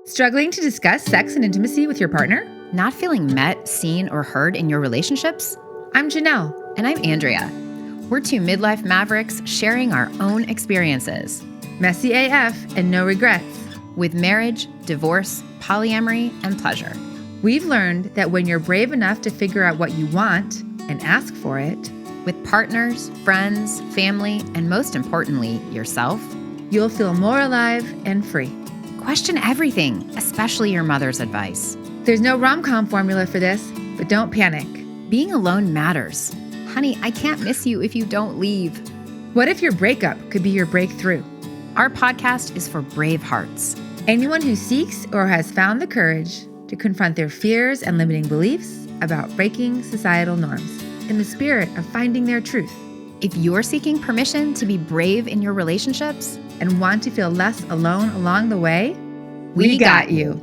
Struggling to discuss sex and intimacy with your partner? Not feeling met, seen, or heard in your relationships? I'm Janelle. And I'm Andrea. We're two midlife mavericks sharing our own experiences. Messy AF and no regrets. With marriage, divorce, polyamory, and pleasure. We've learned that when you're brave enough to figure out what you want and ask for it, with partners, friends, family, and most importantly, yourself, you'll feel more alive and free. Question everything, especially your mother's advice. There's no rom-com formula for this, but don't panic. Being alone matters. Honey, I can't miss you if you don't leave. What if your breakup could be your breakthrough? Our podcast is for brave hearts. Anyone who seeks or has found the courage to confront their fears and limiting beliefs about breaking societal norms in the spirit of finding their truth. If you're seeking permission to be brave in your relationships and want to feel less alone along the way, we got you.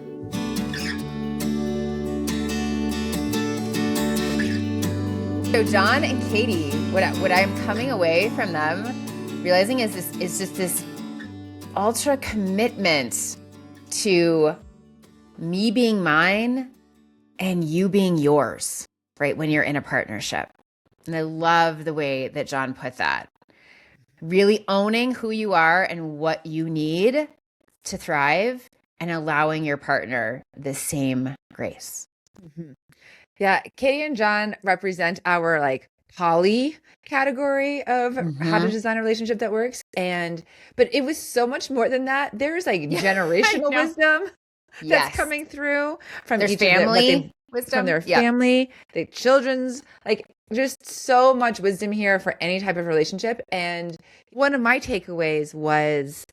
So John and Katie, what I'm coming away from them realizing is just this ultra commitment to me being mine and you being yours, right? When you're in a partnership. And I love the way that John put that. Really owning who you are and what you need to thrive and allowing your partner the same grace. Mm-hmm. Yeah, Katie and John represent our poly category of how to design a relationship that works. But it was so much more than that. There's generational wisdom that's coming through from their each family wisdom, from their family, the children's, just so much wisdom here for any type of relationship. And one of my takeaways was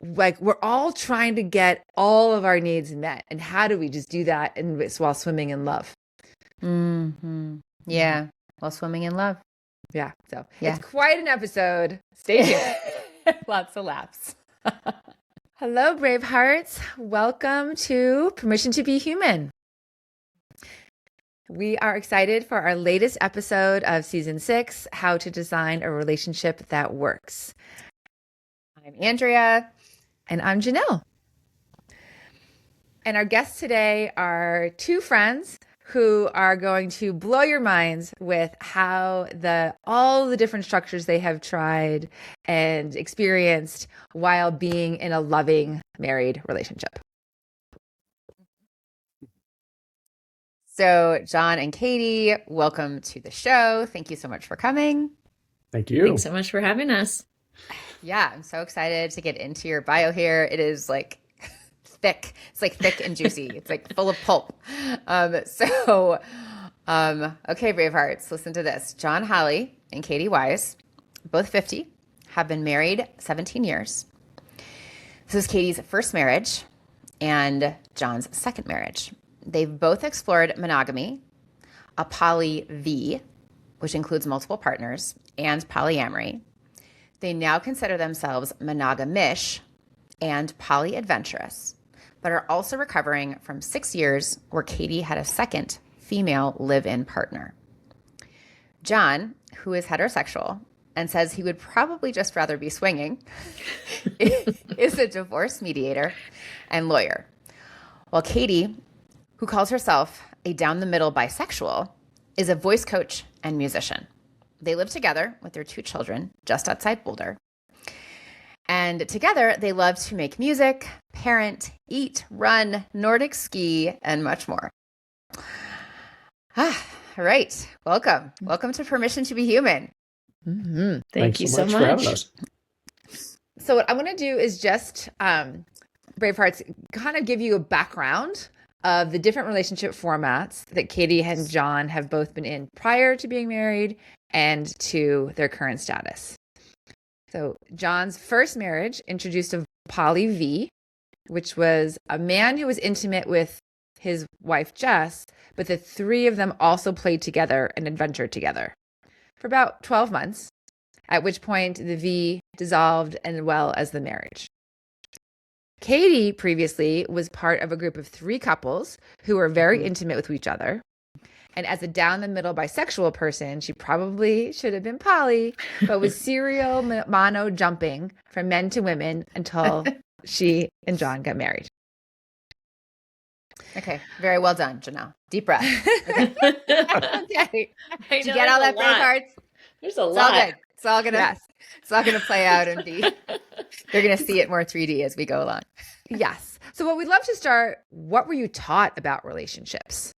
we're all trying to get all of our needs met. And how do we just do that while swimming in love? Mm-hmm. Yeah. While swimming in love. Yeah. So it's quite an episode. Stay tuned. Lots of laughs. Hello, brave hearts. Welcome to Permission to Be Human. We are excited for our latest episode of season 6, How to Design a Relationship That Works. I'm Andrea. And I'm Janelle. And our guests today are two friends who are going to blow your minds with how all the different structures they have tried and experienced while being in a loving married relationship. So John and Katie, welcome to the show. Thank you so much for coming. Thank you. Thanks so much for having us. Yeah, I'm so excited to get into your bio here. It is thick. It's thick and juicy. It's full of pulp. Okay, Bravehearts, listen to this. John Holle and Katie Wise, both 50, have been married 17 years. This is Katie's first marriage and John's second marriage. They've both explored monogamy, a poly V, which includes multiple partners, and polyamory. They now consider themselves monogamish and polyadventurous, but are also recovering from 6 years where Katie had a second female live-in partner. John, who is heterosexual and says he would probably just rather be swinging, is a divorce mediator and lawyer, while Katie, who calls herself a down-the-middle bisexual, is a voice coach and musician. They live together with their 2 children just outside Boulder. And together, they love to make music, parent, eat, run, Nordic ski, and much more. All right. Welcome. Welcome to Permission to Be Human. Mm-hmm. Thank you so much for having us. So what I want to do is just, Bravehearts, kind of give you a background of the different relationship formats that Katie and John have both been in prior to being married and to their current status. So John's first marriage introduced a poly V, which was a man who was intimate with his wife, Jess, but the 3 of them also played together and adventured together for about 12 months, at which point the V dissolved as well as the marriage. Katie previously was part of a group of 3 couples who were very intimate with each other. And as a down-the-middle bisexual person, she probably should have been poly, but was serial mono jumping from men to women until she and John got married. Okay. Very well done, Janelle. Deep breath. Okay. Okay. Did you get all that, brave hearts? There's a It's all lot. good. It's all gonna. Yes. It's all gonna play out and be. They're gonna see it more 3D as we go along. Yes. So what we'd love to start, what were you taught about relationships?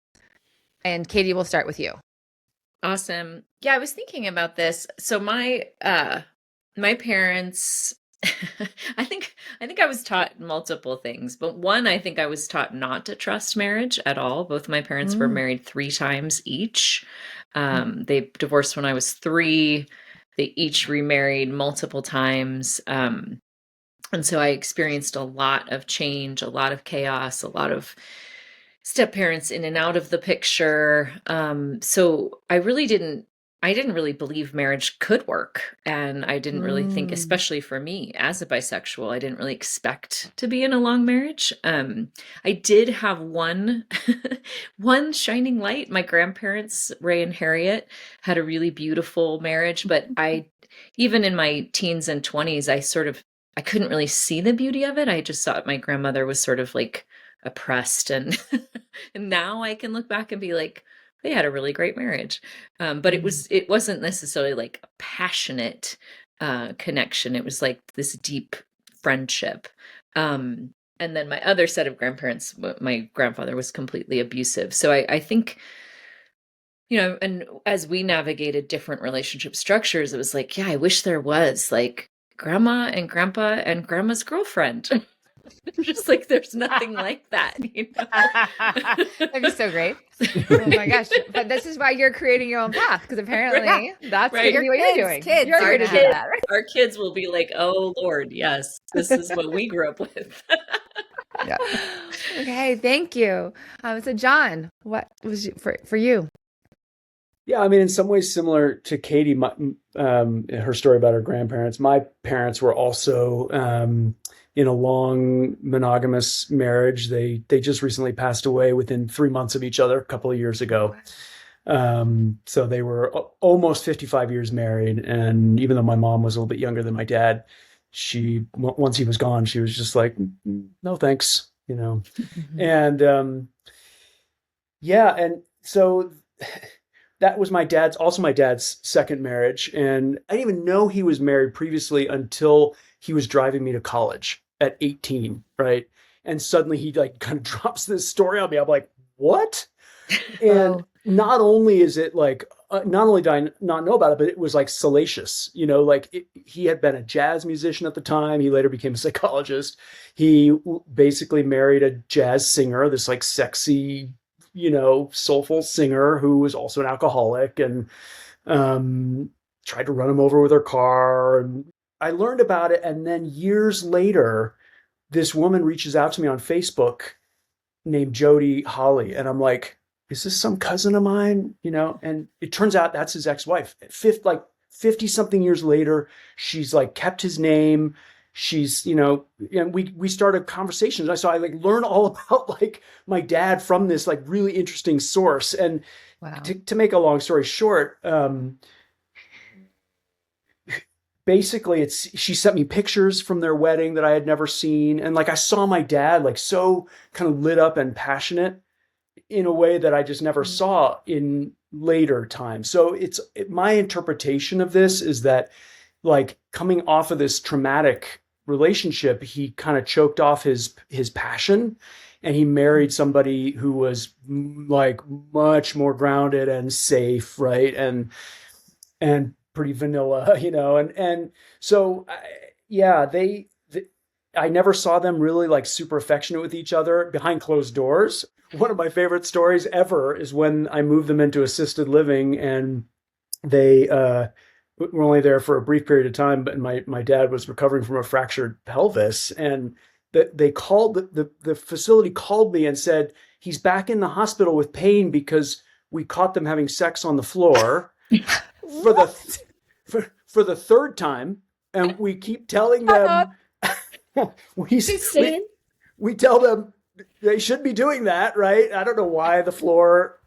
And Katie, we'll start with you. Awesome. Yeah, I was thinking about this. So my parents I think I was taught multiple things, but one, I think I was taught not to trust marriage at all. Both my parents were married 3 times each. They divorced when I was 3. They each remarried multiple times. And so I experienced a lot of change, a lot of chaos, a lot of step parents in and out of the picture. So I didn't really believe marriage could work. And I didn't really think, especially for me as a bisexual, I didn't really expect to be in a long marriage. I did have one, one shining light. My grandparents, Ray and Harriet, had a really beautiful marriage, but even in my teens and 20s, I couldn't really see the beauty of it. I just thought my grandmother was sort of like oppressed, and and now I can look back and be like, they had a really great marriage. But it wasn't necessarily like a passionate connection. It was like this deep friendship. And then my other set of grandparents, my grandfather was completely abusive. So I think, and as we navigated different relationship structures, it was like, yeah, I wish there was like grandma and grandpa and grandma's girlfriend. Just like there's nothing like that, That'd be so great. Oh my gosh. But this is why you're creating your own path, because apparently that's Right. what you're doing. Kids You're are going to gonna do have that. Right? Our kids will be like, oh Lord, yes, this is what we grew up with. Yeah. Okay. Thank you. So John, what was for you? Yeah, I mean, in some ways similar to Katie, her story about her grandparents. My parents were also in a long monogamous marriage. They just recently passed away within 3 months of each other a couple of years ago. So they were almost 55 years married. And even though my mom was a little bit younger than my dad, once he was gone, she was just like, no, thanks, And yeah, and so that was my dad's second marriage. And I didn't even know he was married previously until he was driving me to college at 18, right? And suddenly he like kind of drops this story on me. I'm like, what? And not only is it like, not only did I not know about it, but it was like salacious, he had been a jazz musician at the time. He later became a psychologist. He basically married a jazz singer, this like sexy, soulful singer who was also an alcoholic, and tried to run him over with her car. And I learned about it. And then years later, this woman reaches out to me on Facebook named Jody Holle. And I'm like, is this some cousin of mine? And it turns out that's his ex-wife. 50 something years later, she's like kept his name. She's, and we started conversations. So I like learned all about like my dad from this like really interesting source. And Wow. to make a long story short, basically she sent me pictures from their wedding that I had never seen. And like, I saw my dad like so kind of lit up and passionate in a way that I just never saw in later times. So my interpretation of this is that like coming off of this traumatic relationship, he kind of choked off his passion, and he married somebody who was like much more grounded and safe, right? And pretty vanilla, and so yeah, I never saw them really like super affectionate with each other behind closed doors. One of my favorite stories ever is when I moved them into assisted living, and they were only there for a brief period of time, but my dad was recovering from a fractured pelvis, and they called the facility called me and said he's back in the hospital with pain because we caught them having sex on the floor for the third time, and we keep telling them we tell them they should be doing that, right? I don't know why the floor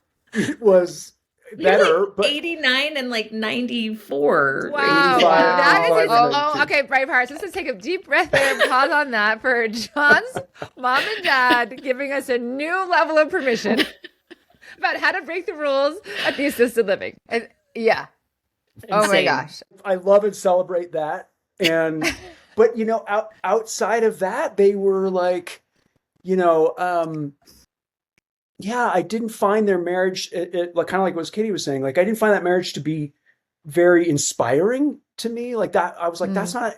was better, You're like but 89 and like 94. Wow. 85, That is 85, oh, 92. okay, Bravehearts. Let's just take a deep breath there and pause on that for John's mom and dad giving us a new level of permission about how to break the rules at the assisted living. Yeah. Oh my Insane. gosh. I love and celebrate that. And but outside of that, they were like, yeah, I didn't find their marriage, like kind of like what Katie was saying, like I didn't find that marriage to be very inspiring to me. Like that, I was like, that's not,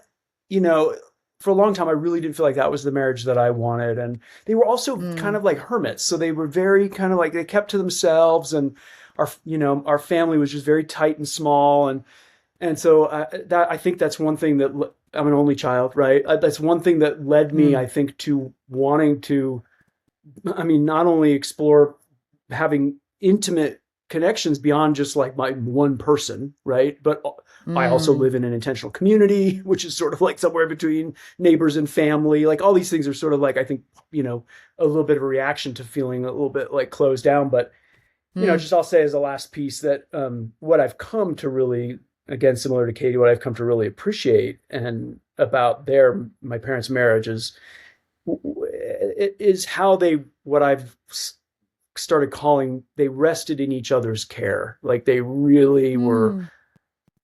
for a long time, I really didn't feel like that was the marriage that I wanted. And they were also kind of like hermits. So they were very kind of like, they kept to themselves, and our family was just very tight and small. And so I think that's one thing that I'm an only child, right? That's one thing that led me, I think, to wanting to, not only explore having intimate connections beyond just like my one person, right? But I also live in an intentional community, which is sort of like somewhere between neighbors and family. Like all these things are sort of like, I think, a little bit of a reaction to feeling a little bit like closed down. But, just I'll say as a last piece that what I've come to really, again, similar to Katie, what I've come to really appreciate and about my parents' marriage is how what I've started calling, they rested in each other's care. Like they really were,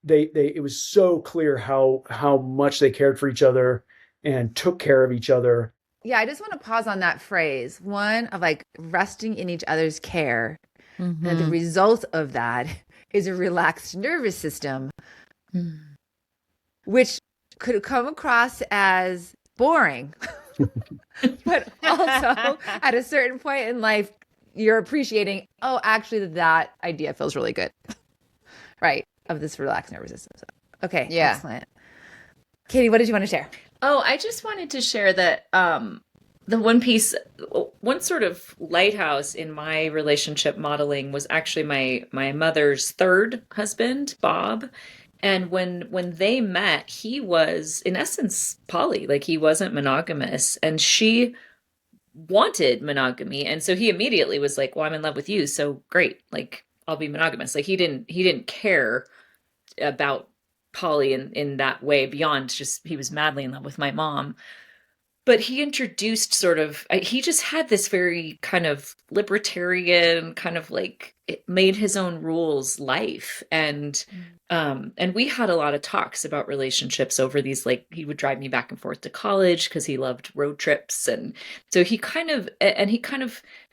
it was so clear how much they cared for each other and took care of each other. Yeah, I just want to pause on that phrase, one of like resting in each other's care. And the result of that is a relaxed nervous system, which could come across as boring. But also at a certain point in life, you're appreciating, actually that idea feels really good. Right. Of this relaxed nervous system. So, okay. Yeah. Excellent. Katie, what did you want to share? Oh, I just wanted to share that the one sort of lighthouse in my relationship modeling was actually my mother's third husband, Bob. And when they met, he was in essence poly, like he wasn't monogamous, and she wanted monogamy. And so he immediately was like, well, I'm in love with you, so great, like I'll be monogamous. Like he didn't care about poly in that way, beyond just he was madly in love with my mom. But he introduced he just had this very kind of libertarian, kind of like it made his own rules life. And we had a lot of talks about relationships over these, like he would drive me back and forth to college because he loved road trips. And so he kind of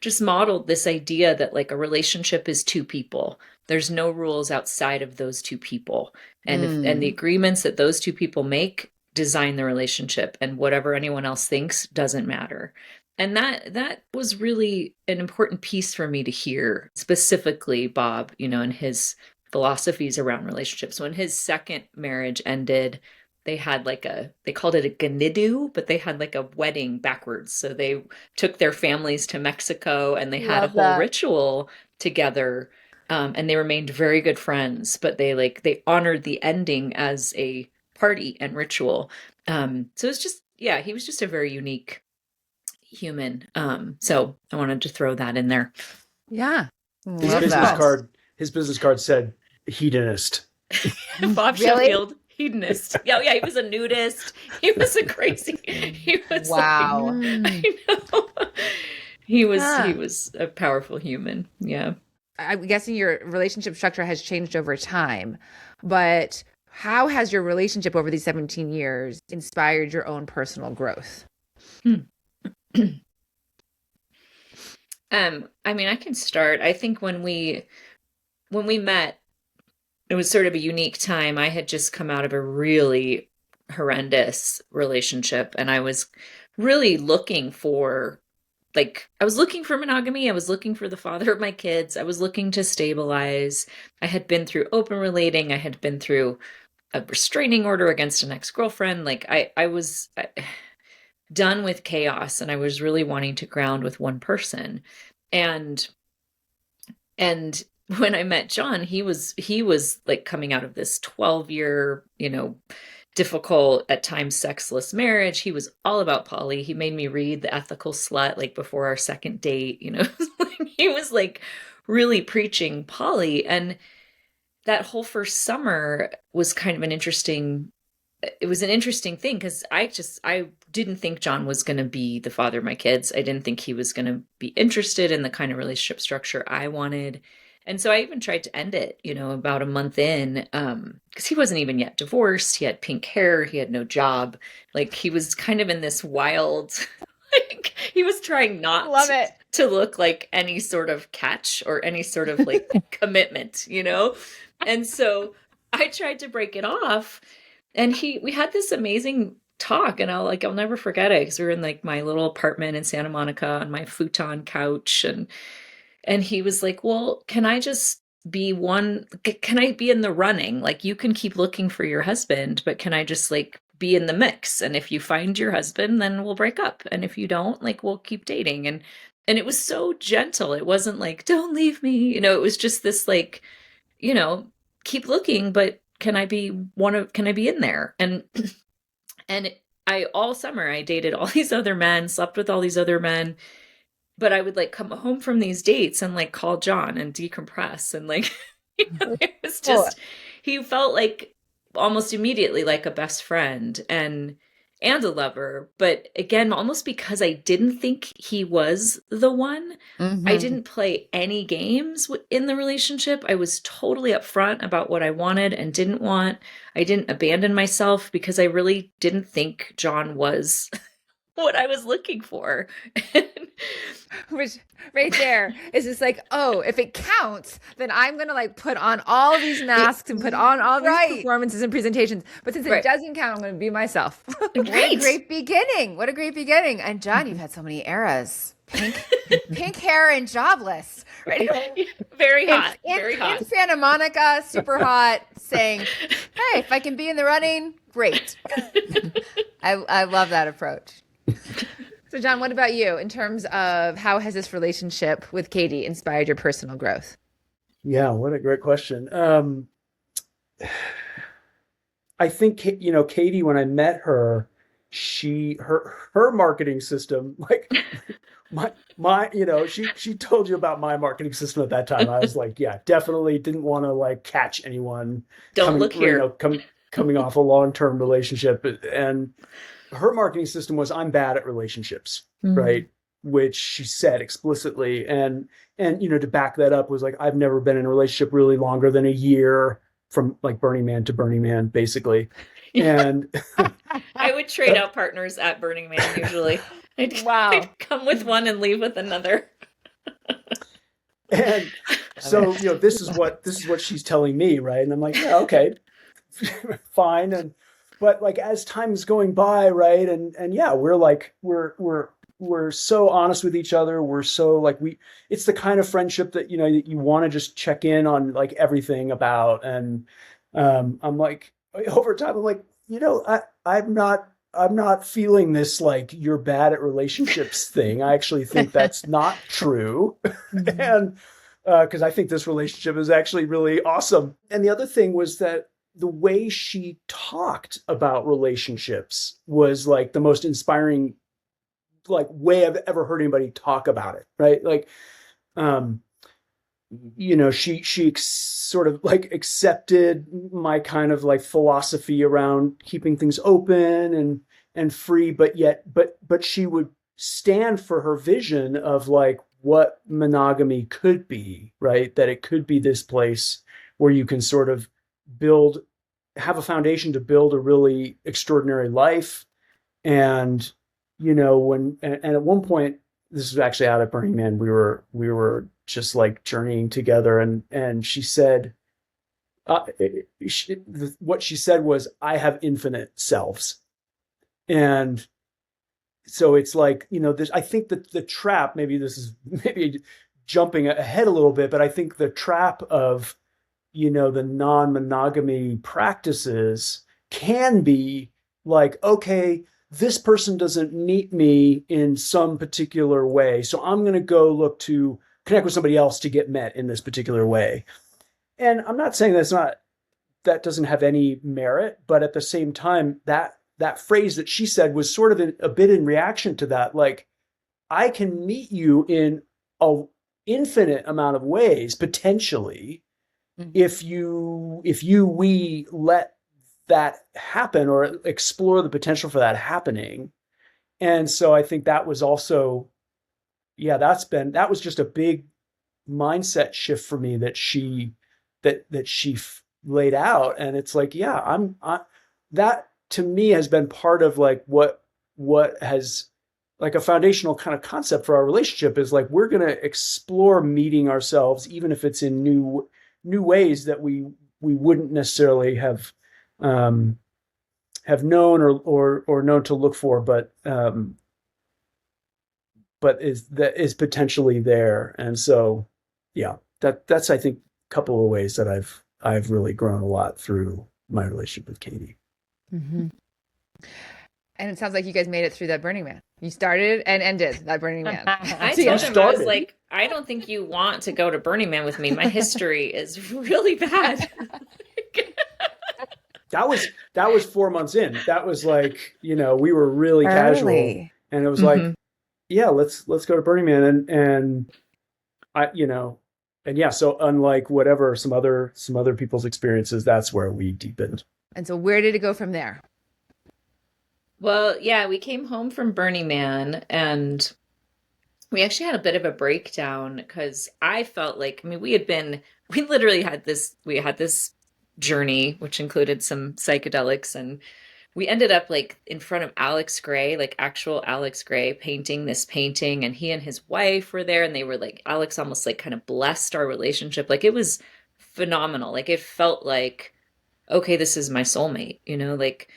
just modeled this idea that like a relationship is two people. There's no rules outside of those two people. And the agreements that those two people make design the relationship, and whatever anyone else thinks doesn't matter. And that was really an important piece for me to hear, specifically Bob, and his philosophies around relationships. When his second marriage ended, they had they called it a ganidu, but they had like a wedding backwards. So they took their families to Mexico and they had a whole ritual together. And they remained very good friends, but they honored the ending as a party and ritual. So it's just, he was just a very unique human. So I wanted to throw that in there. Yeah. His business card said hedonist. Bob Really? Sheffield, hedonist. Yeah, he was a nudist. He was a crazy. He was wow. I know. He was a powerful human. Yeah. I'm guessing your relationship structure has changed over time, but how has your relationship over these 17 years inspired your own personal growth? I can start. I think when we met, it was sort of a unique time. I had just come out of a really horrendous relationship, and I was really looking for monogamy. I was looking for the father of my kids. I was looking to stabilize. I had been through open relating. I had been through a restraining order against an ex-girlfriend. Like I was done with chaos, and I was really wanting to ground with one person. And when I met John, he was like coming out of this 12-year, difficult, at times sexless marriage. He was all about poly. He made me read The Ethical Slut like before our second date. He was like really preaching poly. And that whole first summer was kind of an interesting thing, because I didn't think John was going to be the father of my kids. I didn't think he was going to be interested in the kind of relationship structure I wanted. And so I even tried to end it, about a month in, because he wasn't even yet divorced. He had pink hair. He had no job. Like, he was kind of in this wild, like, he was trying not Love it. to look like any sort of catch or any sort of like commitment, And so I tried to break it off, and we had this amazing talk, and I'll never forget it, because we were in like my little apartment in Santa Monica on my futon couch, and he was like, well, can I be in the running? Like, you can keep looking for your husband, but can I just like be in the mix? And if you find your husband, then we'll break up. And if you don't, like, we'll keep dating. And it was so gentle. It wasn't like, don't leave me. It was just this like, keep looking, but can I be in there? And all summer I dated all these other men, slept with all these other men, but I would like come home from these dates and like call John and decompress. And like, it was just, he felt like almost immediately like a best friend and a lover. But again, almost because I didn't think he was the one, I didn't play any games in the relationship. I was totally upfront about what I wanted and didn't want. I didn't abandon myself, because I really didn't think John was what I was looking for. Which right there is just like, oh, if it counts, then I'm going to like put on all these masks and put on all these performances and presentations. But since it doesn't count, I'm going to be myself. What a great beginning. What a great beginning. And John, you've had so many eras. Pink hair and jobless. Right? Very hot. Very hot. In Santa Monica, super hot, saying, hey, if I can be in the running, great. I love that approach. So John, what about you in terms of how has this relationship with Katie inspired your personal growth? Yeah, what a great question. I think, Katie, when I met her, her marketing system, like she told you about my marketing system at that time. I was like, yeah, definitely didn't want to like catch anyone. Coming off a long-term relationship. And her marketing system was, I'm bad at relationships, right? Which she said explicitly. And to back that up was like, I've never been in a relationship really longer than a year, from like Burning Man to Burning Man, basically. And I would trade out partners at Burning Man usually. I'd come with one and leave with another. And so, this is what she's telling me, right? And I'm like, yeah, okay, fine. But like, as time's going by, right? And yeah, we're so honest with each other. We're so like, it's the kind of friendship that, that you want to just check in on like everything about. And I'm like, over time, I'm like, I'm not feeling this like you're bad at relationships thing. I actually think that's not true. And because I think this relationship is actually really awesome. And the other thing was that the way she talked about relationships was like the most inspiring like way I've ever heard anybody talk about it. Right. Like, she sort of like accepted my kind of like philosophy around keeping things open and free, but she would stand for her vision of like what monogamy could be, right? That it could be this place where you can sort of have a foundation to build a really extraordinary life. And, and at one point, this was actually out at Burning Man, we were just like journeying together, and she said, what she said was, I have infinite selves. And so it's like, I think that the trap, maybe jumping ahead a little bit, but I think the trap of, the non-monogamy practices can be like, okay, this person doesn't meet me in some particular way, so I'm going to go look to connect with somebody else to get met in this particular way. And I'm not saying that doesn't have any merit, but at the same time, that phrase that she said was sort of a bit in reaction to that. Like, I can meet you in infinite amount of ways potentially if we let that happen or explore the potential for that happening. And so I think that was also, yeah, that was just a big mindset shift for me that she laid out. And it's like, yeah, that to me has been part of like what has like a foundational kind of concept for our relationship is like, we're going to explore meeting ourselves, even if it's in new ways that we wouldn't necessarily have known or known to look for, but is potentially there. And so, yeah, that's I think a couple of ways that I've really grown a lot through my relationship with Katie. Mm-hmm. And it sounds like you guys made it through that Burning Man. You started and ended that Burning Man. I told him, I was like, I don't think you want to go to Burning Man with me. My history is really bad. That was 4 months in. That was like, we were really casual, and it was like, yeah, let's go to Burning Man, and I, and yeah. So unlike whatever some other people's experiences, that's where we deepened. And so where did it go from there? Well, yeah, we came home from Burning Man and we actually had a bit of a breakdown because I felt like, I mean, we literally had this journey, which included some psychedelics, and we ended up like in front of Alex Gray, like actual Alex Gray painting this painting, and he and his wife were there, and they were like, Alex almost like kind of blessed our relationship. Like it was phenomenal. Like it felt like, okay, this is my soulmate, like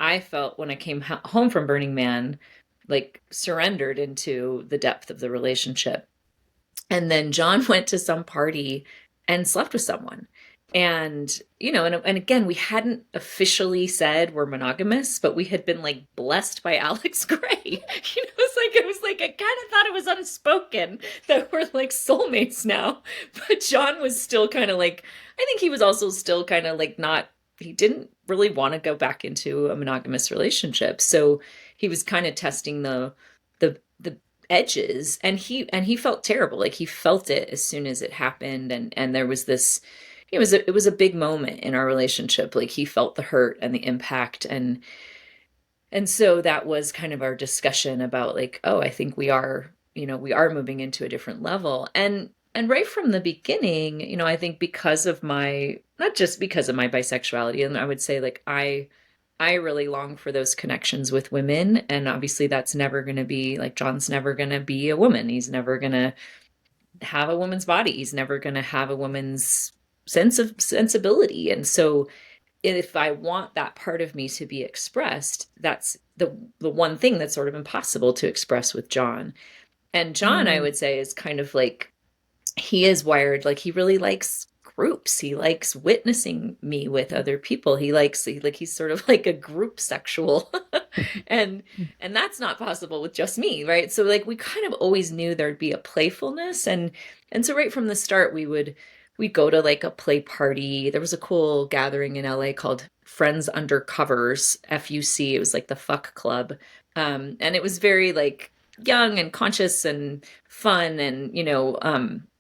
I felt when I came home from Burning Man, like surrendered into the depth of the relationship. And then John went to some party and slept with someone. And, and again, we hadn't officially said we're monogamous, but we had been like blessed by Alex Gray. It was like I kind of thought it was unspoken that we're like soulmates now. But John was still kind of like, I think he was also still kind of like he didn't really want to go back into a monogamous relationship. So he was kind of testing the edges, and he felt terrible. Like he felt it as soon as it happened. And there was this, it was a big moment in our relationship. Like he felt the hurt and the impact. And so that was kind of our discussion about like, oh, I think we are moving into a different level. And right from the beginning, I think because of not just because of my bisexuality, and I would say like I really long for those connections with women. And obviously that's never going to be like, John's never going to be a woman. He's never going to have a woman's body. He's never going to have a woman's sensibility. And so if I want that part of me to be expressed, that's the one thing that's sort of impossible to express with John. And John, I would say, is kind of like, he is wired, like he really likes groups. He likes witnessing me with other people. He's sort of like a group sexual. and that's not possible with just me, right? So like we kind of always knew there'd be a playfulness, and so right from the start we'd go to like a play party. There was a cool gathering in LA called Friends Under Covers, FUC. It was like the fuck club. And it was very like young and conscious and fun, and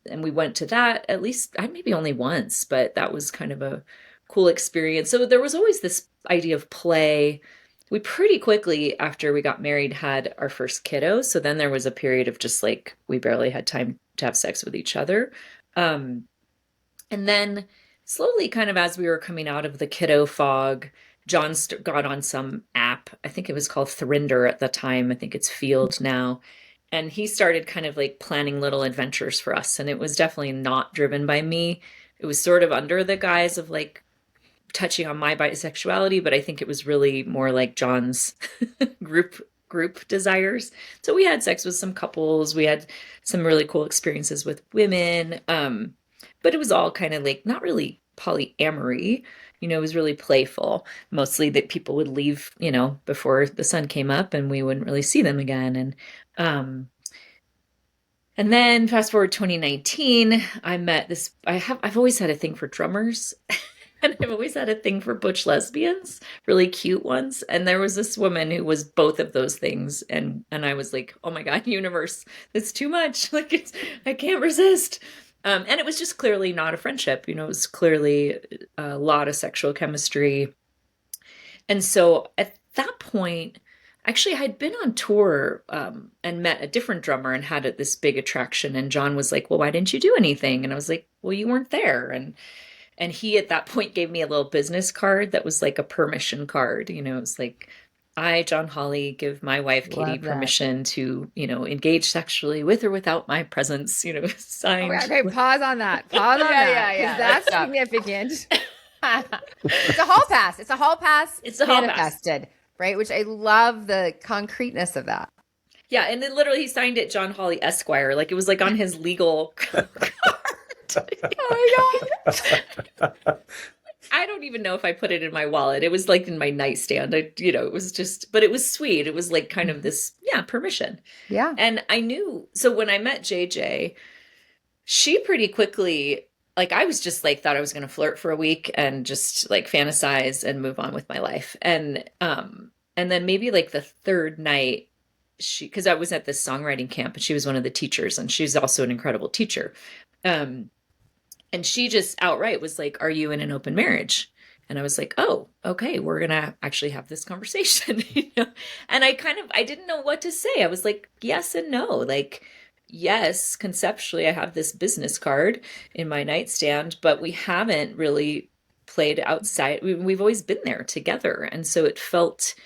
and we went to that at least maybe only once, but that was kind of a cool experience. So there was always this idea of play. We pretty quickly after we got married had our first kiddo, so then there was a period of just like we barely had time to have sex with each other. And then slowly, kind of as we were coming out of the kiddo fog, John got on some app. I think it was called Thrinder at the time. I think it's Field now. And he started kind of like planning little adventures for us. And it was definitely not driven by me. It was sort of under the guise of like touching on my bisexuality, but I think it was really more like John's group desires. So we had sex with some couples. We had some really cool experiences with women. But it was all kind of like not really polyamory. It was really playful, mostly that people would leave, before the sun came up and we wouldn't really see them again. And then fast forward 2019, I met this, I've always had a thing for drummers. And I've always had a thing for butch lesbians, really cute ones. And there was this woman who was both of those things. And I was like, oh my God, universe, it's too much. Like I can't resist. And it was just clearly not a friendship. It was clearly a lot of sexual chemistry. And so at that point, actually, I'd been on tour and met a different drummer and had this big attraction. And John was like, well, why didn't you do anything? And I was like, well, you weren't there. And he at that point gave me a little business card that was like a permission card. It was like, I, John Holle, give my wife Katie Love that. permission to, engage sexually with or without my presence, signed. Okay, pause on that. Pause on that. yeah. That's significant. It's a hall pass. It's a hall pass. It's a hall pass. Manifested, right? Which I love the concreteness of that. Yeah, and then literally he signed it John Holle Esquire. Like it was like on his legal card. Oh my God. I don't even know if I put it in my wallet. It was like in my nightstand. It was just, but it was sweet. It was like kind of this, permission. Yeah. And I knew, so when I met JJ, she pretty quickly, like I was just like, thought I was going to flirt for a week and just like fantasize and move on with my life. And then maybe like the third night, because I was at this songwriting camp and she was one of the teachers and she's also an incredible teacher. And she just outright was like, are you in an open marriage? And I was like, oh, okay, we're going to actually have this conversation. And I didn't know what to say. I was like, yes and no. Like, yes, conceptually, I have this business card in my nightstand, but we haven't really played outside. We've always been there together. And so it felt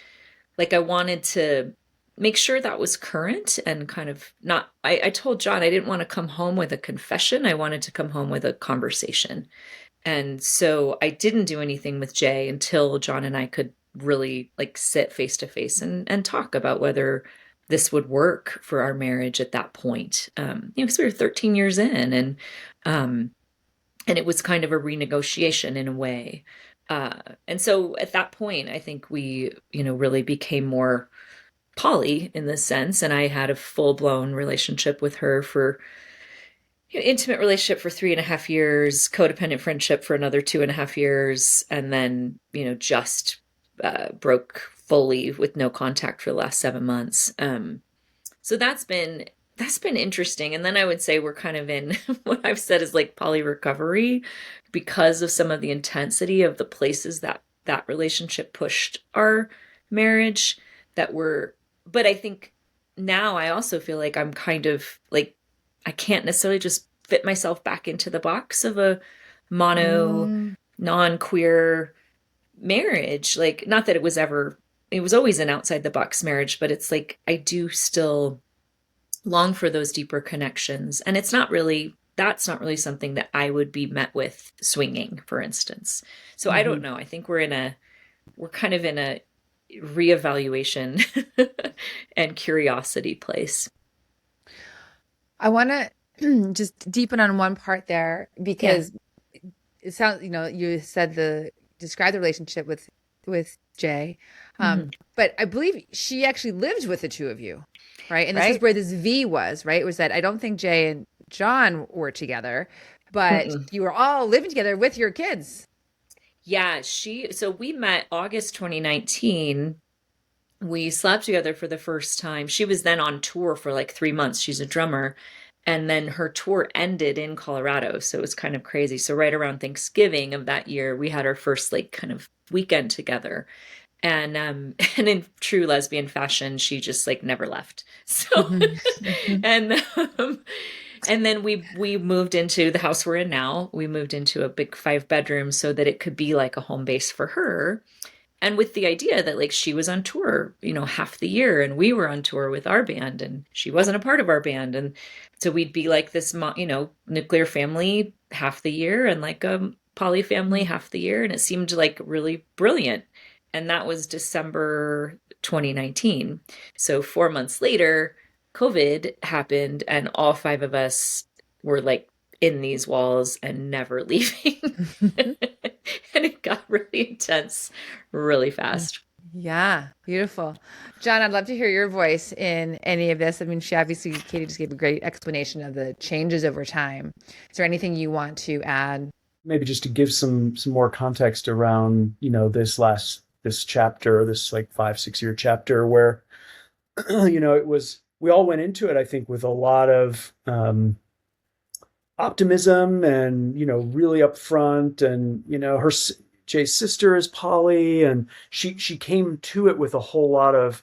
like I wanted to make sure that was current and kind of not, I told John I didn't want to come home with a confession. I wanted to come home with a conversation. And so I didn't do anything with Jay until John and I could really like sit face to face and talk about whether this would work for our marriage at that point. Because we were 13 years in and it was kind of a renegotiation in a way. And so at that point, I think we, really became more poly in this sense. And I had a full-blown relationship with her for intimate relationship for 3.5 years, codependent friendship for another 2.5 years. And then, just broke fully with no contact for the last 7 months. So that's been interesting. And then I would say we're kind of in what I've said is like poly recovery because of some of the intensity of the places that relationship pushed our marriage but I think now I also feel like I'm kind of like, I can't necessarily just fit myself back into the box of a mono, non-queer marriage. Like, not that it was always an outside the box marriage, but it's like, I do still long for those deeper connections. And that's not really something that I would be met with swinging, for instance. So I don't know. I think we're kind of in a reevaluation and curiosity place. I want to just deepen on one part there because it sounds, you said describe the relationship with Jay. But I believe she actually lived with the two of you, right? And this is where this V was, right? It was that I don't think Jay and John were together, but you were all living together with your kids. Yeah, so we met August 2019. We slept together for the first time. She was then on tour for like 3 months. She's a drummer. And then her tour ended in Colorado. So it was kind of crazy. So right around Thanksgiving of that year, we had our first like kind of weekend together. And in true lesbian fashion, she just like never left. So, and then we moved into the house we're in now. We moved into a big 5-bedroom so that it could be like a home base for her. And with the idea that like she was on tour, half the year and we were on tour with our band and she wasn't a part of our band. And so we'd be like this, nuclear family half the year and like a poly family half the year. And it seemed like really brilliant. And that was December 2019. So 4 months later, COVID happened and all 5 of us were like in these walls and never leaving. And it got really intense really fast. Yeah, beautiful. John, I'd love to hear your voice in any of this. I mean, Katie just gave a great explanation of the changes over time. Is there anything you want to add maybe just to give some more context around, this chapter, this like 5-6 year chapter where, it was, we all went into it, I think, with a lot of optimism and, really upfront. And, Jay's sister is Polly, and she came to it with a whole lot of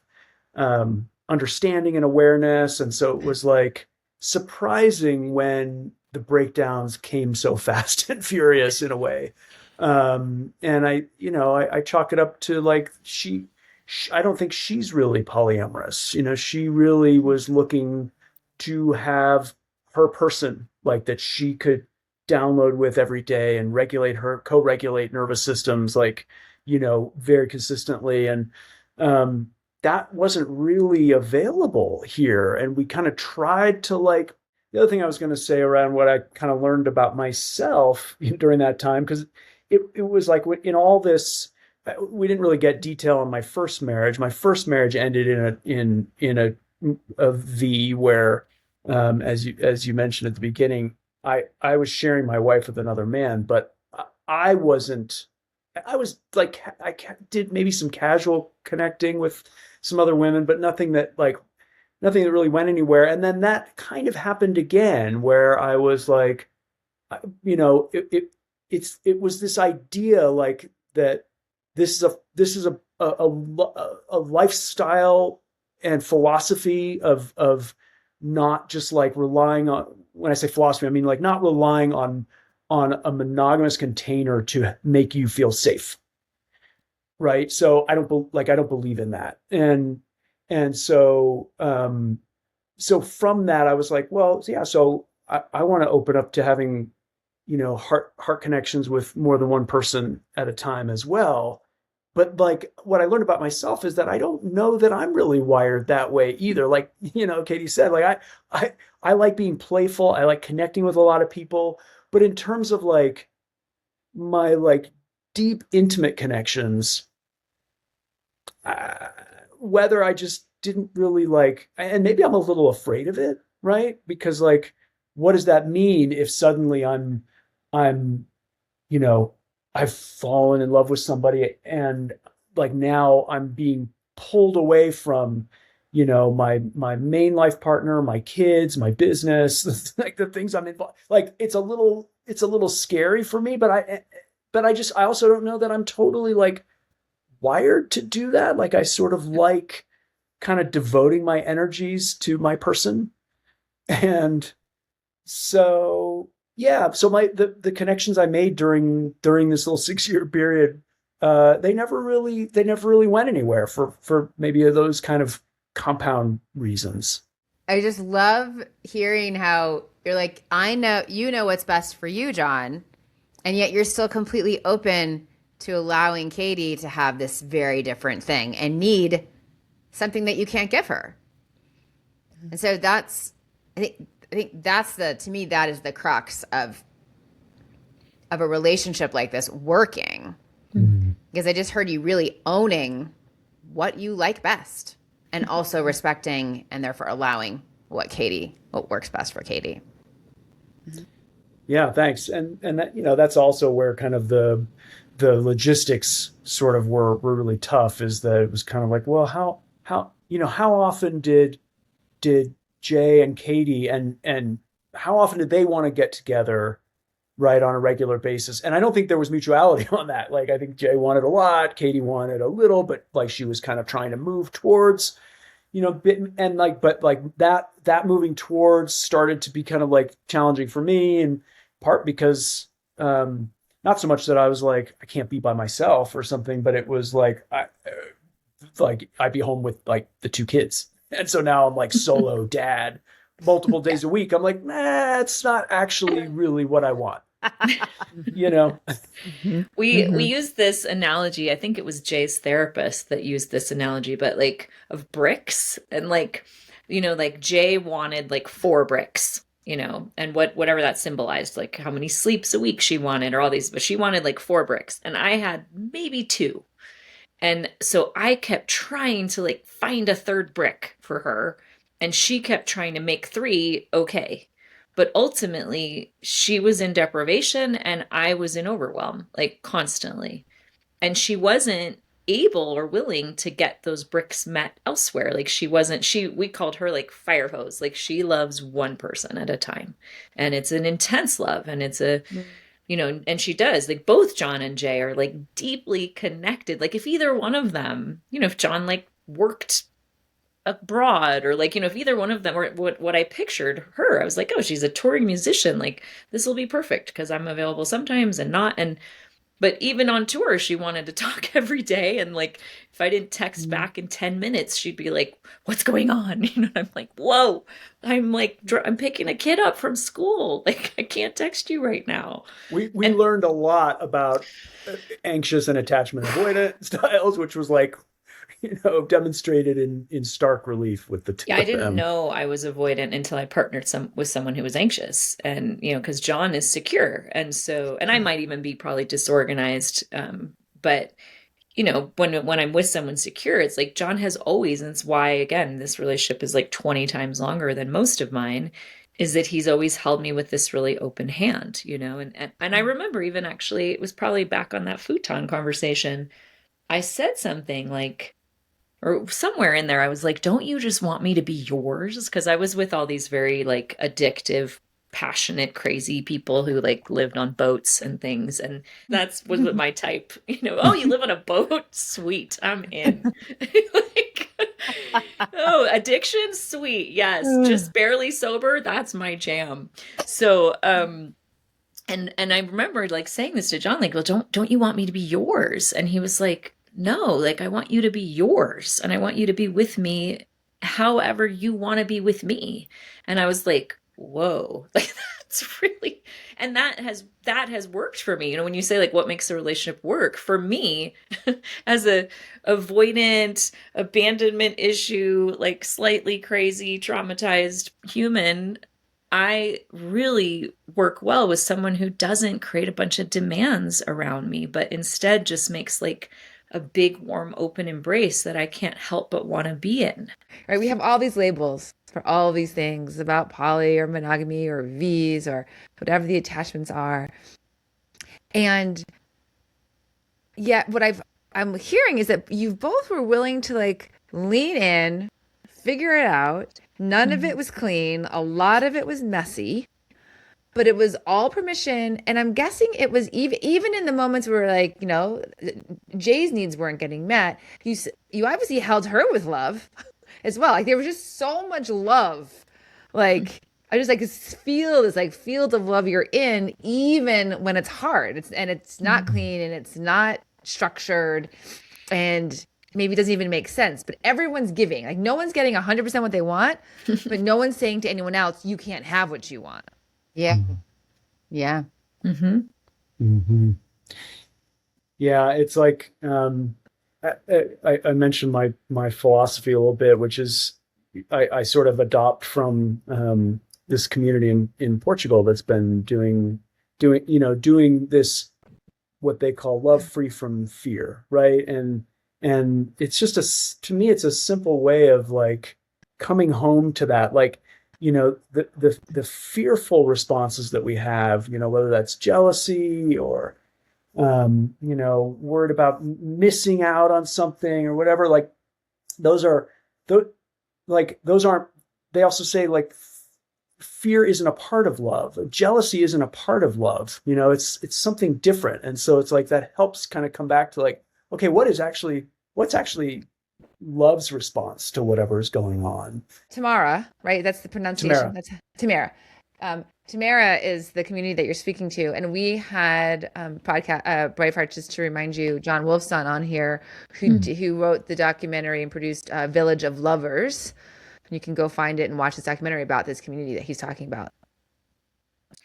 understanding and awareness. And so it was like surprising when the breakdowns came so fast and furious in a way. And I chalk it up to like, I don't think she's really polyamorous. She really was looking to have her person like that she could download with every day and co-regulate nervous systems like, very consistently. And that wasn't really available here. And we kind of tried to like, the other thing I was going to say around what I kind of learned about myself during that time, because it was like in all this, we didn't really get detail on my first marriage. My first marriage ended in a V where, as you mentioned at the beginning, I was sharing my wife with another man, but I wasn't. I was like, I did maybe some casual connecting with some other women, but nothing that really went anywhere. And then that kind of happened again, where I was like, it was this idea like that this is a lifestyle and philosophy of not just like relying on, when I say philosophy, I mean like not relying on a monogamous container to make you feel safe. Right. So I don't believe in that. And so from that, I was like, well, yeah, so I want to open up to having, heart connections with more than one person at a time as well. But like what I learned about myself is that I don't know that I'm really wired that way either. Like, Katie said, like I like being playful. I like connecting with a lot of people. But in terms of like my like deep, intimate connections, whether I just didn't really like, and maybe I'm a little afraid of it, right? Because like, what does that mean if suddenly I'm, I've fallen in love with somebody and like now I'm being pulled away from, my main life partner, my kids, my business, like the things I'm involved. Like it's a little scary for me, but I also don't know that I'm totally like wired to do that. Like I sort of like kind of devoting my energies to my person. And so, yeah, so the connections I made during this little 6 year period, they never really went anywhere for maybe those kind of compound reasons. I just love hearing how you're like, I know, what's best for you, John. And yet you're still completely open to allowing Katie to have this very different thing and need something that you can't give her. And so that's, I think that's to me, that is the crux of a relationship like this working. Mm-hmm. Because I just heard you really owning what you like best and also respecting and therefore allowing what works best for Katie. Yeah, thanks. And that, that's also where kind of the logistics sort of were really tough, is that it was kind of like, well, how often did Jay and Katie and how often did they want to get together, right, on a regular basis? And I don't think there was mutuality on that. Like, I think Jay wanted a lot, Katie wanted a little, but like she was kind of trying to move towards, and like, but like that moving towards started to be kind of like challenging for me, in part because not so much that I was like, I can't be by myself or something, but it was like I'd be home with like the two kids. And so now I'm like solo dad multiple days a week. I'm like, nah, it's not actually really what I want. We used this analogy. I think it was Jay's therapist that used this analogy, but like of bricks, and like, like Jay wanted like 4 bricks, and whatever that symbolized, like how many sleeps a week she wanted or all these, but she wanted like 4 bricks and I had maybe 2. And so I kept trying to like find a 3rd brick for her, and she kept trying to make 3 okay. But ultimately, she was in deprivation and I was in overwhelm, like constantly. And she wasn't able or willing to get those bricks met elsewhere. Like she wasn't, we called her like fire hose. Like she loves one person at a time. And it's an intense love. And it's a, and she does, like both John and Jay are like deeply connected. Like if either one of them, if John like worked abroad, or like, if either one of them, or what I pictured her, I was like, oh, she's a touring musician. Like this will be perfect because I'm available sometimes and not. But even on tour, she wanted to talk every day. And like, if I didn't text back in 10 minutes, she'd be like, what's going on? I'm like, whoa, I'm picking a kid up from school. Like, I can't text you right now. We learned a lot about anxious and attachment avoidant styles, which was like, demonstrated in stark relief with the two of them. I didn't know I was avoidant until I partnered with someone who was anxious, and because John is secure, and I might even be probably disorganized, but when I'm with someone secure, it's like John has always, and it's why again this relationship is like 20 times longer than most of mine, is that he's always held me with this really open hand, and I remember even actually it was probably back on that futon conversation, I said something like, or somewhere in there, I was like, don't you just want me to be yours? Because I was with all these very like addictive, passionate, crazy people who like lived on boats and things. And was my type, oh, you live on a boat? Sweet. I'm in. Like, oh, addiction? Sweet. Yes. Just barely sober. That's my jam. So, and I remember like saying this to John, like, well, don't you want me to be yours? And he was like, no, like I want you to be yours and I want you to be with me however you want to be with me. And I was like, whoa, like that's really, and that has worked for me. When you say like what makes a relationship work for me as a avoidant, abandonment issue, like slightly crazy, traumatized human, I really work well with someone who doesn't create a bunch of demands around me, but instead just makes like a big, warm, open embrace that I can't help but want to be in. Right. We have all these labels for all these things about poly or monogamy or V's or whatever the attachments are. And yet what I'm hearing is that you both were willing to like lean in, figure it out. None of it was clean. A lot of it was messy. But it was all permission. And I'm guessing it was even in the moments where like, Jay's needs weren't getting met, you obviously held her with love as well. Like there was just so much love. Like I just like feel this like field of love you're in, even when it's hard. It's not clean and it's not structured and maybe it doesn't even make sense, but everyone's giving. Like no one's getting 100% what they want, but no one's saying to anyone else, you can't have what you want. Yeah. Yeah. Mm-hmm. Mm-hmm. Yeah. It's like, I mentioned my philosophy a little bit, which is I sort of adopt from, this community in Portugal that's been doing this, what they call love free from fear. Right. And it's just to me, it's a simple way of like coming home to that, like, the fearful responses that we have, whether that's jealousy or, worried about missing out on something or whatever, like those aren't, they also say like fear isn't a part of love. Jealousy isn't a part of love. It's something different. And so it's like, that helps kind of come back to like, okay, what's actually love's response to whatever is going on. Tamera, right? That's the pronunciation. That's Tamera. Tamera is the community that you're speaking to. And we had podcast Braveheart, just to remind you, John Wolfson on here, who wrote the documentary and produced Village of Lovers. You can go find it and watch this documentary about this community that he's talking about.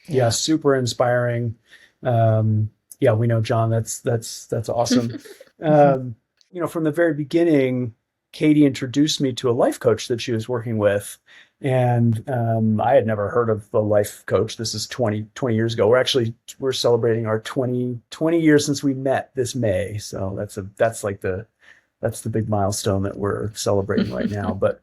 Yeah, super inspiring. Yeah, we know John. That's awesome. From the very beginning, Katie introduced me to a life coach that she was working with. And I had never heard of the life coach. This is 20 years ago. We're celebrating our 20 years since we met this May. So that's the big milestone that we're celebrating right now. But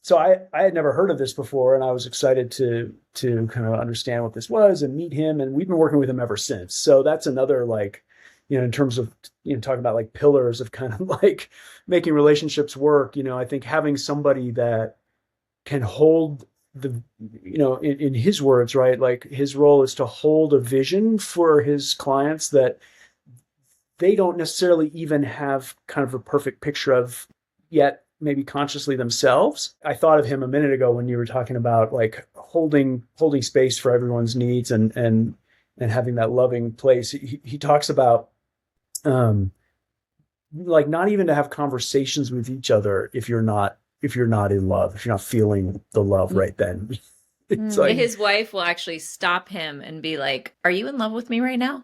So I had never heard of this before, and I was excited to kind of understand what this was and meet him. And we've been working with him ever since. So that's another, like, in terms of, talking about like pillars of kind of like making relationships work, I think having somebody that can hold the, in his words, right? Like his role is to hold a vision for his clients that they don't necessarily even have kind of a perfect picture of yet, maybe consciously themselves. I thought of him a minute ago when you were talking about like holding space for everyone's needs and having that loving place. He talks about like not even to have conversations with each other if you're not in love, if you're not feeling the love right then. It's like, his wife will actually stop him and be like, "Are you in love with me right now?"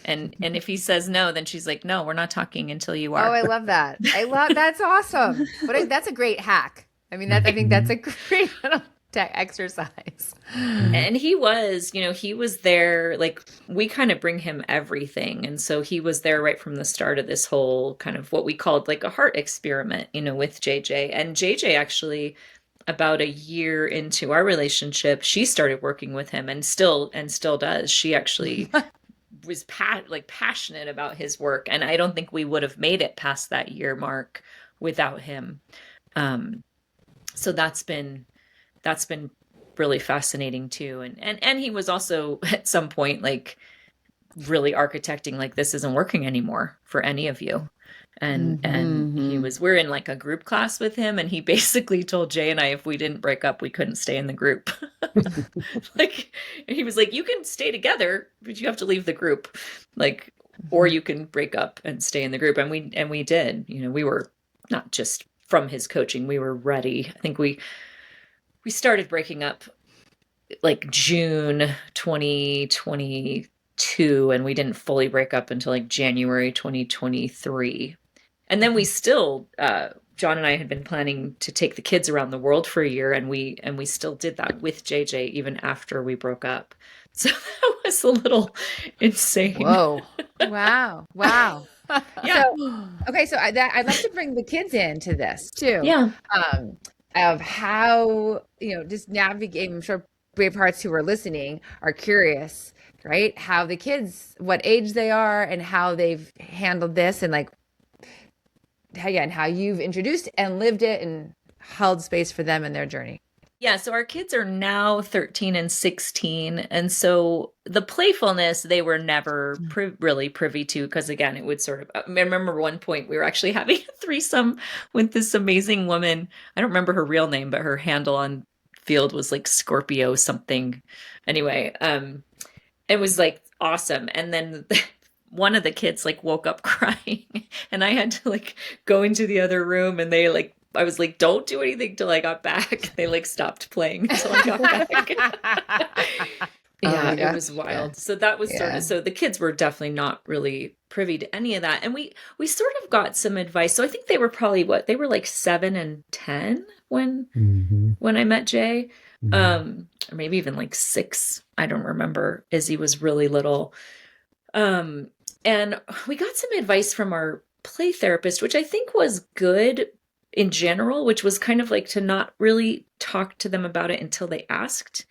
And if he says no, then she's like, "No, we're not talking until you are." Oh, I love that. That's awesome. But that's a great hack. I mean, I think that's a great little exercise. And he was, he was there, like, we kind of bring him everything. And so he was there right from the start of this whole kind of what we called like a heart experiment, with JJ. And JJ actually, about a year into our relationship, she started working with him and still does. She actually was passionate about his work. And I don't think we would have made it past that year mark without him. So that's been really fascinating too. And he was also at some point like really architecting like, this isn't working anymore for any of you. And we're in like a group class with him, and he basically told Jay and I, if we didn't break up, we couldn't stay in the group. Like, he was like, you can stay together, but you have to leave the group, like, or you can break up and stay in the group. And we did, we were not just from his coaching, we were ready. I think we started breaking up like June 2022, and we didn't fully break up until like January 2023. And then we still, John and I had been planning to take the kids around the world for a year, and we still did that with JJ even after we broke up. So that was a little insane. Whoa. Wow. Yeah. So, okay. So I'd like to bring the kids into this too. Yeah. Of how, just navigate. I'm sure Bravehearts who are listening are curious, right? How the kids, what age they are and how they've handled this, and like, how you've introduced and lived it and held space for them in their journey. Yeah, so our kids are now 13 and 16. And so the playfulness, they were never really privy to, because again, it would sort of, I remember one point we were actually having a threesome with this amazing woman. I don't remember her real name, but her handle on Field was like Scorpio something. Anyway, it was like awesome. And then one of the kids like woke up crying, and I had to like go into the other room, and I was like, don't do anything till I got back. They like stopped playing until I got back. Yeah, it was wild. So that was sort of, so the kids were definitely not really privy to any of that. And we sort of got some advice. So I think they were probably they were like 7 and 10 when I met Jay, or maybe even like 6. I don't remember. Izzy was really little. And we got some advice from our play therapist, which I think was good in general, which was kind of like to not really talk to them about it until they asked.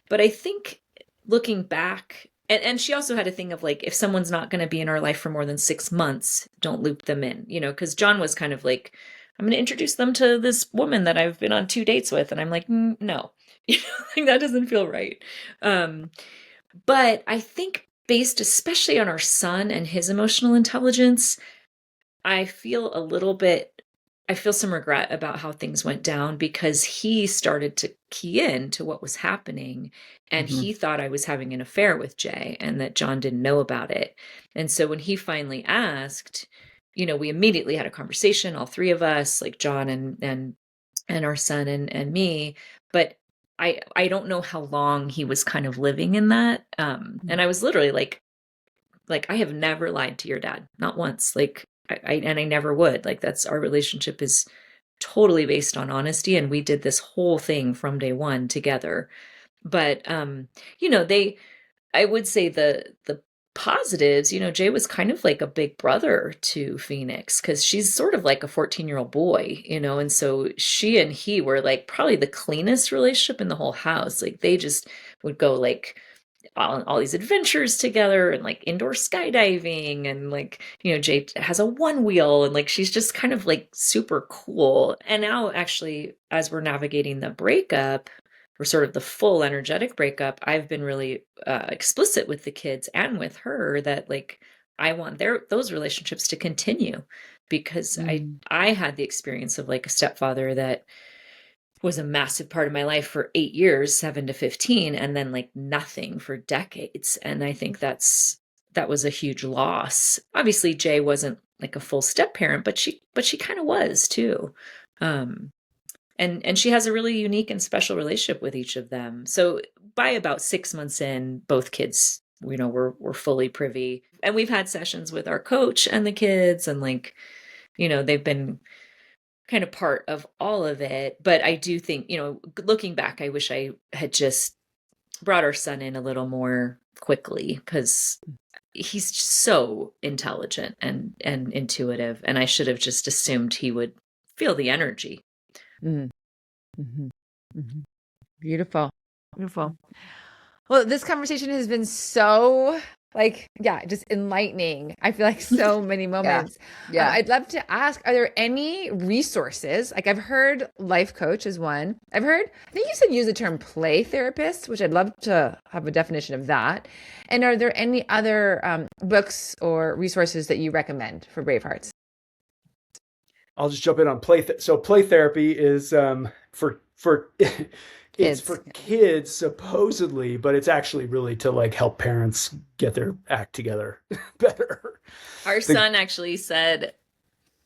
But I think looking back, and she also had a thing of like, if someone's not going to be in our life for more than 6 months, don't loop them in, because John was kind of like, I'm going to introduce them to this woman that I've been on 2 dates with. And I'm like, no, like that doesn't feel right. But I think based especially on our son and his emotional intelligence, I feel some regret about how things went down, because he started to key in to what was happening, and he thought I was having an affair with Jay and that John didn't know about it. And so when he finally asked, we immediately had a conversation, all 3 of us, like John and our son and me. But I don't know how long he was kind of living in that. And I was literally like, I have never lied to your dad, not once. Like, I never would. Like, that's, our relationship is totally based on honesty, and we did this whole thing from day one together. But I would say the positives, Jay was kind of like a big brother to Phoenix because she's sort of like a 14-year-old boy, and so she and he were like probably the cleanest relationship in the whole house. Like they just would go like on all these adventures together and like indoor skydiving and like, Jay has a one wheel and like she's just kind of like super cool. And now actually, as we're navigating the breakup, or sort of the full energetic breakup, I've been really explicit with the kids and with her that like I want those relationships to continue because I had the experience of like a stepfather that was a massive part of my life for 8 years, 7 to 15, and then like nothing for decades. And I think that was a huge loss. Obviously, Jay wasn't like a full step parent, but she kind of was too. And she has a really unique and special relationship with each of them. So by about 6 months in, both kids, we're fully privy. And we've had sessions with our coach and the kids, and like, they've been kind of part of all of it. But I do think, looking back, I wish I had just brought our son in a little more quickly because he's so intelligent and intuitive. And I should have just assumed he would feel the energy. Beautiful. Well, this conversation has been so just enlightening. I feel like so many moments. Yeah. I'd love to ask, are there any resources? Like I've heard life coach is one. I think you said use the term play therapist, which I'd love to have a definition of that. And are there any other books or resources that you recommend for Brave Hearts? I'll just jump in on play. So play therapy is for it's for kids supposedly, but it's actually really to like help parents get their act together better. Our son actually said,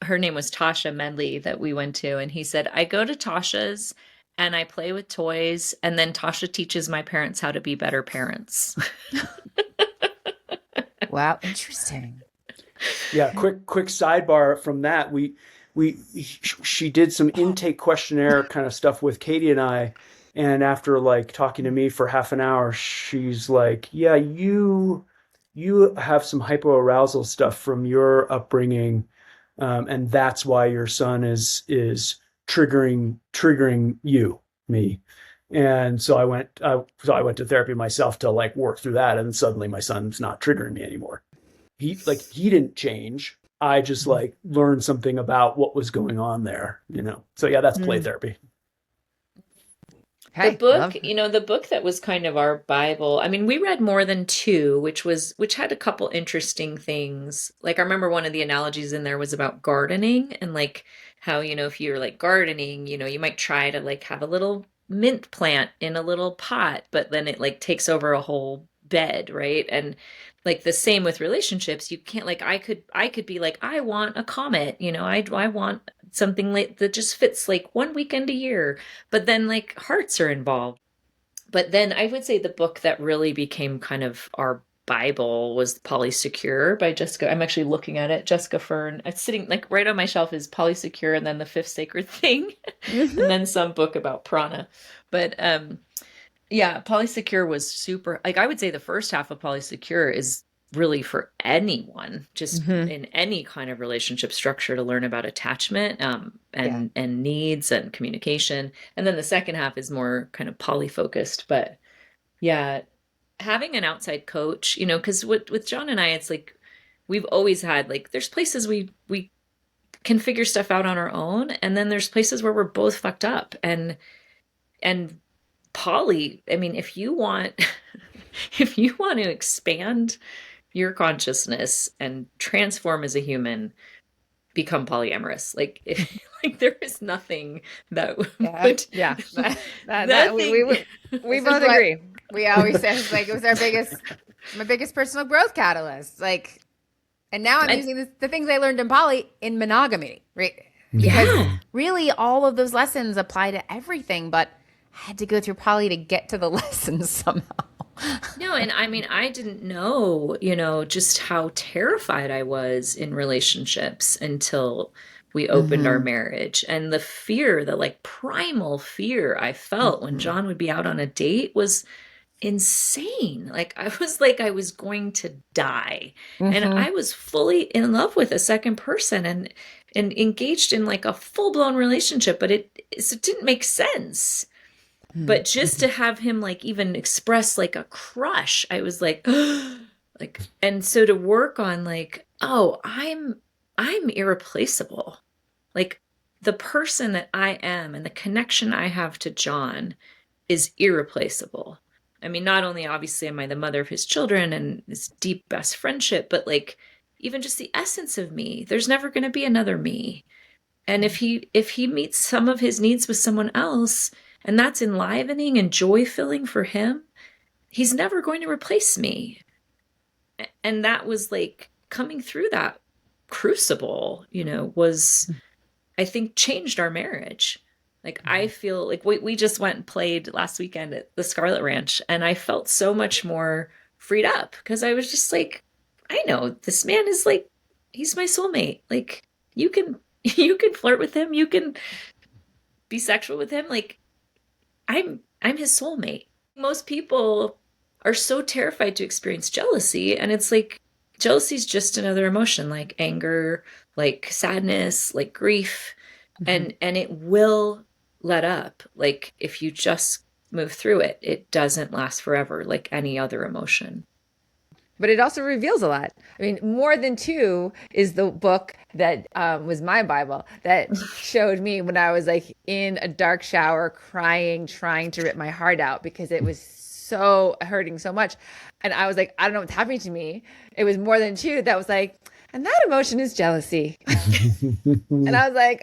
her name was Tasha Medley that we went to, and he said, I go to Tasha's and I play with toys, and then Tasha teaches my parents how to be better parents. Wow, interesting. Yeah, quick sidebar from that. She did some intake questionnaire kind of stuff with Katie and I, and after like talking to me for half an hour, she's like, "Yeah, you have some hypoarousal stuff from your upbringing, and that's why your son is triggering me." And so I went to therapy myself to like work through that, and suddenly my son's not triggering me anymore. He didn't change. I just like learned something about what was going on there, So yeah, that's play therapy. The book that was kind of our Bible. I mean, we read More Than Two, which had a couple interesting things. Like I remember one of the analogies in there was about gardening and like how, if you're like gardening, you might try to like have a little mint plant in a little pot, but then it like takes over a whole bed, right? And like the same with relationships. You can't like I could be like, I want a comet, I want something like that just fits like one weekend a year, but then like hearts are involved. But then I would say the book that really became kind of our Bible was Polysecure by Jessica. I'm actually looking at it. Jessica Fern. It's sitting like right on my shelf is Polysecure and then The Fifth Sacred Thing and then some book about prana. But yeah, Polysecure was super, like I would say the first half of Polysecure is really for anyone, just in any kind of relationship structure to learn about attachment and needs and communication. And then the second half is more kind of poly focused. But yeah, having an outside coach, because with John and I, it's like we've always had like there's places we can figure stuff out on our own, and then there's places where we're both fucked up and poly, I mean, if you want to expand your consciousness and transform as a human, become polyamorous. Like there is nothing that would we both agree. We always say like it was my biggest personal growth catalyst. Like, and now I'm using the things I learned in poly in monogamy, right? Because really all of those lessons apply to everything, but I had to go through poly to get to the lessons somehow. No, and I mean, I didn't know, just how terrified I was in relationships until we opened our marriage. And the fear, the like primal fear I felt when John would be out on a date was insane. Like I was going to die. And Mm-hmm. I was fully in love with a second person and engaged in like a full-blown relationship, but it didn't make sense. But just to have him like even express like a crush, I was like, like, and so to work on like, oh, I'm irreplaceable. Like the person that I am and the connection I have to John is irreplaceable. I mean, not only obviously am I the mother of his children and this deep best friendship, but like even just the essence of me, there's never going to be another me. And if he meets some of his needs with someone else, and that's enlivening and joy-filling for him, he's never going to replace me. And that was like coming through that crucible, was, I think, changed our marriage. Like I feel like we just went and played last weekend at the Scarlet Ranch, and I felt so much more freed up because I was just like, I know this man is like, he's my soulmate. Like you can flirt with him, you can be sexual with him. Like I'm his soulmate. Most people are so terrified to experience jealousy, and it's like jealousy is just another emotion, like anger, like sadness, like grief, and it will let up. Like if you just move through it, it doesn't last forever like any other emotion. But it also reveals a lot. I mean, More Than Two is the book that was my Bible that showed me when I was like in a dark shower, crying, trying to rip my heart out because it was so hurting so much. And I was like, I don't know what's happening to me. It was More Than Two that was like, and that emotion is jealousy. And I was like,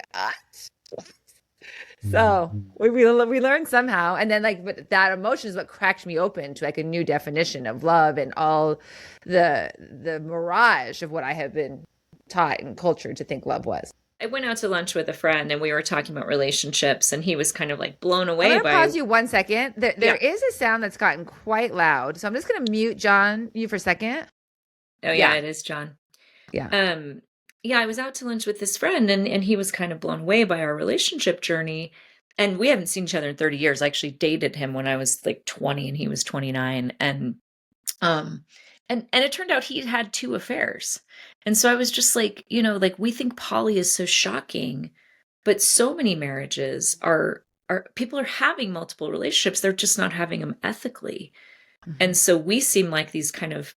so we learned somehow, and then but that emotion is what cracked me open to like a new definition of love and all the mirage of what I have been taught in culture to think love was. I went out to lunch with a friend and we were talking about relationships, and he was kind of like blown I'm away going to by. pause you 1 second. There is a sound that's gotten quite loud, so I'm just going to mute you for a second. Oh yeah, it is John. Yeah. Yeah, I was out to lunch with this friend, and he was kind of blown away by our relationship journey. And we haven't seen each other in 30 years. I actually dated him when I was like 20 and he was 29. And it turned out he'd had 2 affairs. And so I was just like, like we think poly is so shocking, but so many marriages are people are having multiple relationships. They're just not having them ethically. And so we seem like these kind of,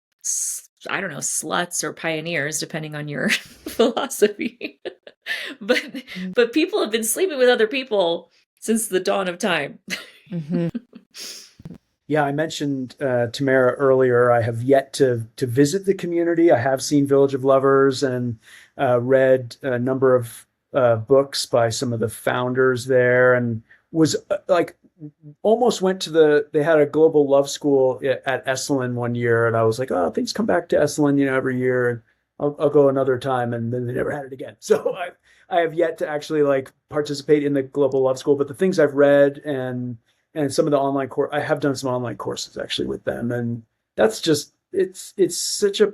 I don't know, sluts or pioneers, depending on your philosophy. But people have been sleeping with other people since the dawn of time. Yeah, I mentioned Tamera earlier. I have yet to visit the community. I have seen Village of Lovers and read a number of books by some of the founders there, and was like almost went to they had a global love school at Esalen one year, and I was like, oh, things come back to Esalen, every year, and I'll go another time, and then they never had it again. So I have yet to actually like participate in the global love school, but the things I've read and some of the online I have done some online courses actually with them, and that's just it's such a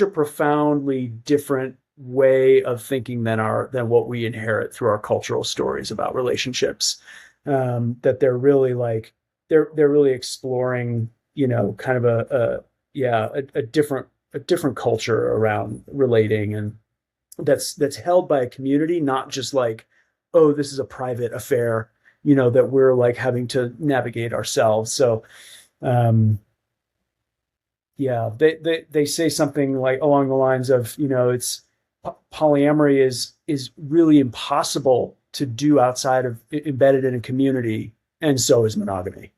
profoundly different way of thinking than what we inherit through our cultural stories about relationships. That they're really like they're really exploring, kind of a different culture around relating, and that's held by a community, not just like, oh, this is a private affair, that we're like having to navigate ourselves. So, they say something like along the lines of, it's polyamory is really impossible to do outside of embedded in a community, and so is monogamy.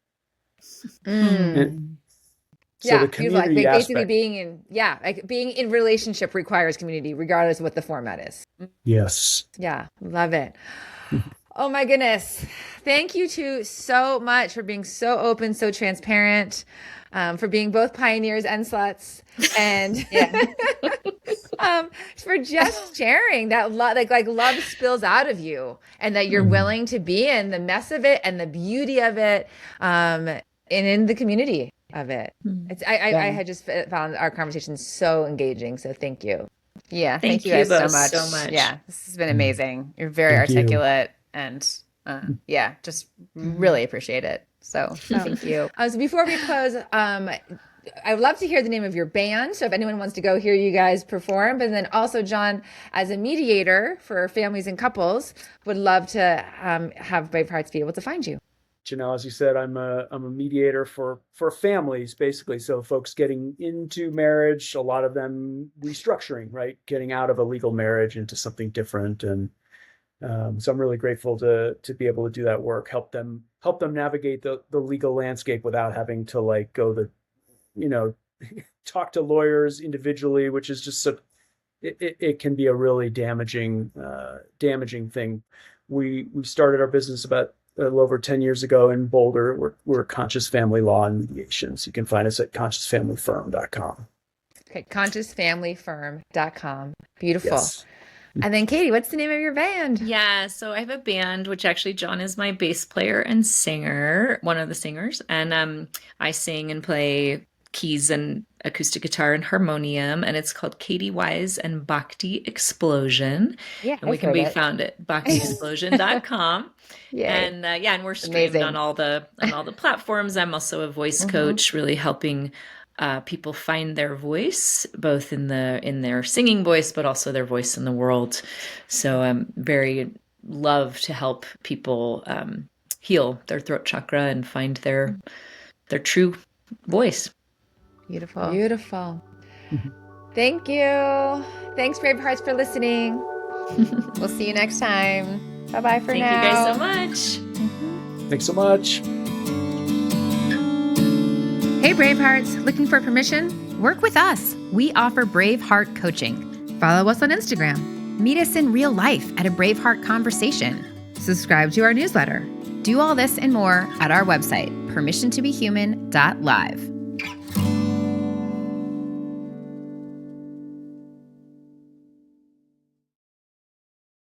So the community basically being in relationship requires community, regardless of what the format is. Yes. Yeah, love it. Oh my goodness. Thank you two so much for being so open, so transparent, for being both pioneers and sluts, and for just sharing that like love spills out of you, and that you're willing to be in the mess of it and the beauty of it, and in the community of it. I had just found our conversation so engaging. So thank you. Yeah, thank you guys so much. Yeah, this has been amazing. You're very articulate and Yeah, just really appreciate it. So thank you. So before we close, I would love to hear the name of your band. So if anyone wants to go hear you guys perform, but then also John, as a mediator for families and couples, would love to have Brave Hearts be able to find you. Janelle, as you said, I'm a mediator for families, basically. So folks getting into marriage, a lot of them restructuring, right? Getting out of a legal marriage into something different. And so I'm really grateful to be able to do that work, help them navigate the legal landscape without having to like go talk to lawyers individually, which is just it can be a really damaging thing. We started our business about a little over 10 years ago in Boulder. We're Conscious Family Law and Mediation. So you can find us at consciousfamilyfirm.com. Okay, consciousfamilyfirm.com. Beautiful. Yes. And then Katie, what's the name of your band? Yeah, so I have a band, which actually John is my bass player and singer, one of the singers. And I sing and play keys and acoustic guitar and harmonium, and it's called Katie Wise and Bhakti Explosion. Yeah, and we can be found at bhaktiexplosion.com. And and we're streamed on all the platforms. I'm also a voice coach, really helping people find their voice, both in their singing voice, but also their voice in the world. So I'm very love to help people heal their throat chakra and find their true voice. Beautiful. Beautiful. Thank you. Thanks, Brave Hearts, for listening. We'll see you next time. Bye-bye for now. Thank you guys so much. Thanks so much. Hey, Brave Hearts, looking for permission? Work with us. We offer Brave Heart coaching. Follow us on Instagram. Meet us in real life at a Brave Heart conversation. Subscribe to our newsletter. Do all this and more at our website, permissiontobehuman.live.